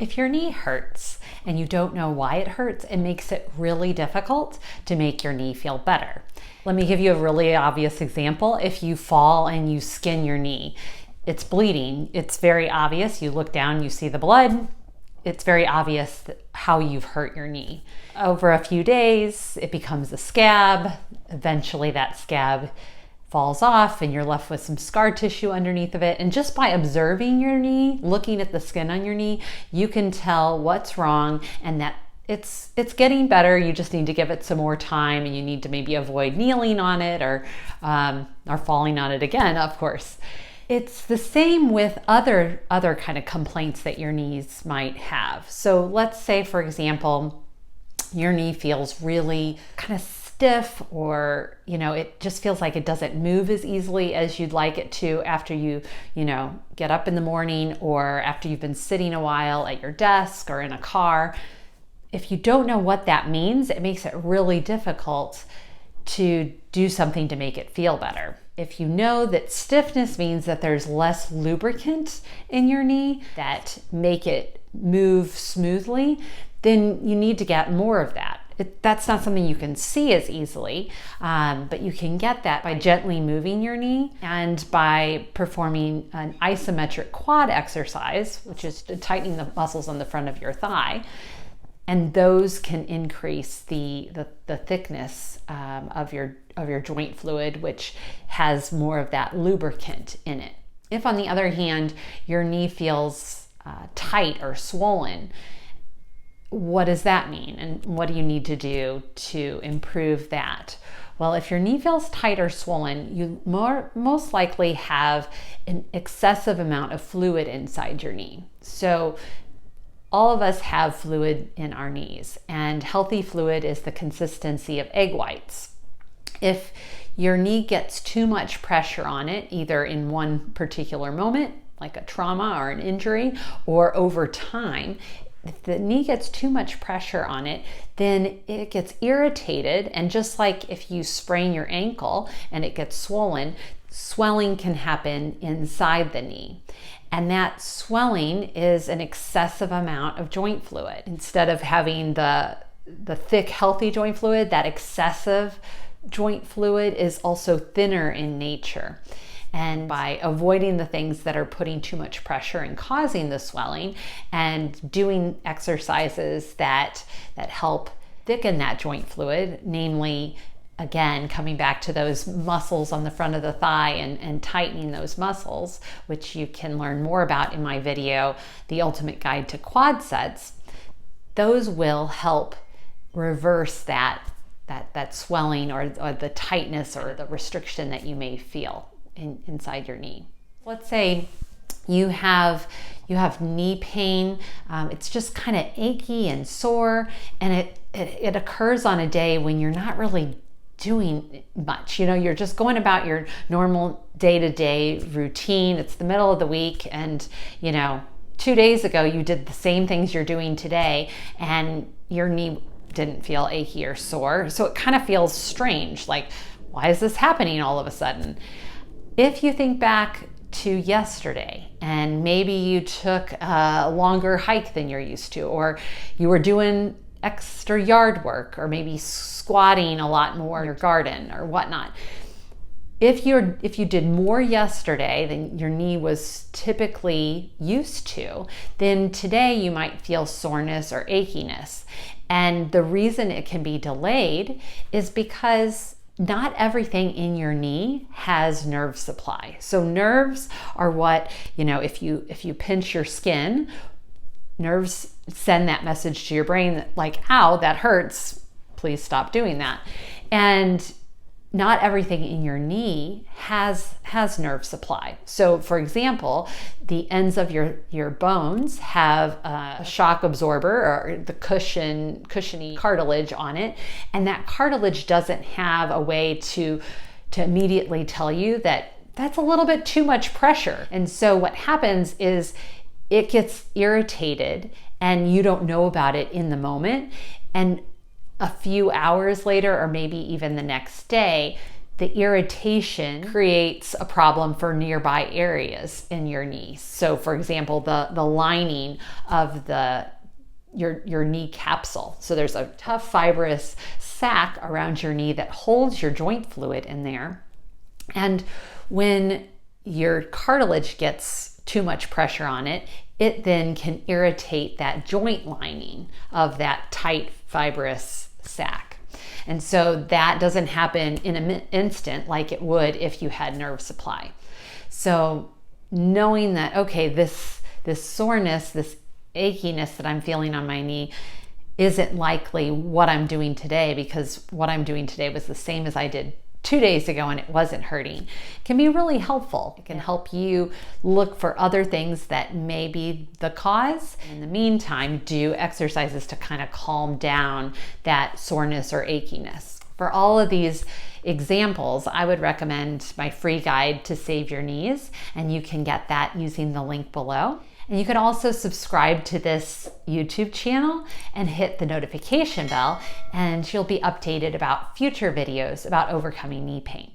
If your knee hurts and you don't know why it hurts, it makes it really difficult to make your knee feel better. Let me give you a really obvious example. If you fall and you skin your knee, it's bleeding. It's very obvious. You look down, you see the blood. It's very obvious how you've hurt your knee. Over a few days, it becomes a scab. Eventually that scab falls off and you're left with some scar tissue underneath of it. And just by observing your knee, looking at the skin on your knee, you can tell what's wrong and that it's getting better. You just need to give it some more time, and you need to maybe avoid kneeling on it or falling on it again, of course. It's the same with other kind of complaints that your knees might have. So let's say, for example, your knee feels really kind of stiff, or it just feels like it doesn't move as easily as you'd like it to after you get up in the morning, or after you've been sitting a while at your desk or in a car. If you don't know what that means, it makes it really difficult to do something to make it feel better. If you know that stiffness means that there's less lubricant in your knee that make it move smoothly, then you need to get more of that. That's not something you can see as easily, but you can get that by gently moving your knee and by performing an isometric quad exercise, which is tightening the muscles on the front of your thigh. And those can increase the thickness of your joint fluid, which has more of that lubricant in it. If, on the other hand, your knee feels tight or swollen, what does that mean? And what do you need to do to improve that? Well, if your knee feels tight or swollen, you most likely have an excessive amount of fluid inside your knee. So all of us have fluid in our knees, and healthy fluid is the consistency of egg whites. If your knee gets too much pressure on it, either in one particular moment, like a trauma or an injury, or over time, if the knee gets too much pressure on it, then it gets irritated. And just like if you sprain your ankle and it gets swollen, swelling can happen inside the knee. And that swelling is an excessive amount of joint fluid. Instead of having the thick, healthy joint fluid, that excessive joint fluid is also thinner in nature. And by avoiding the things that are putting too much pressure and causing the swelling, and doing exercises that help thicken that joint fluid, namely, again, coming back to those muscles on the front of the thigh and tightening those muscles, which you can learn more about in my video, The Ultimate Guide to Quad Sets, those will help reverse that swelling or the tightness or the restriction that you may feel inside your knee. Let's say you have knee pain. It's just kind of achy and sore, and it occurs on a day when you're not really doing much. You're just going about your normal day-to-day routine. It's the middle of the week, and 2 days ago you did the same things you're doing today, and your knee didn't feel achy or sore. So it kind of feels strange, like, why is this happening all of a sudden? If you think back to yesterday, and maybe you took a longer hike than you're used to, or you were doing extra yard work, or maybe squatting a lot more in your garden or whatnot. If you did more yesterday than your knee was typically used to, then today you might feel soreness or achiness. And the reason it can be delayed is because not everything in your knee has nerve supply. So nerves are what, if you pinch your skin, nerves send that message to your brain that, like, ow, that hurts, please stop doing that. And not everything in your knee has nerve supply. So for example, the ends of your bones have a shock absorber, or the cushiony cartilage on it, and that cartilage doesn't have a way to immediately tell you that that's a little bit too much pressure. And so what happens is it gets irritated, and you don't know about it in the moment, and a few hours later, or maybe even the next day, the irritation creates a problem for nearby areas in your knee. So for example, the lining of your knee capsule. So there's a tough fibrous sac around your knee that holds your joint fluid in there. And when your cartilage gets too much pressure on it, it then can irritate that joint lining of that tight fibrous sac. And so that doesn't happen in an instant like it would if you had nerve supply. So knowing that, okay, this soreness, this achiness that I'm feeling on my knee isn't likely what I'm doing today, because what I'm doing today was the same as I did 2 days ago and it wasn't hurting, can be really helpful. It can help you look for other things that may be the cause. In the meantime, do exercises to kind of calm down that soreness or achiness. For all of these examples, I would recommend my free guide to Save Your Knees, and you can get that using the link below. And you can also subscribe to this YouTube channel and hit the notification bell, and you'll be updated about future videos about overcoming knee pain.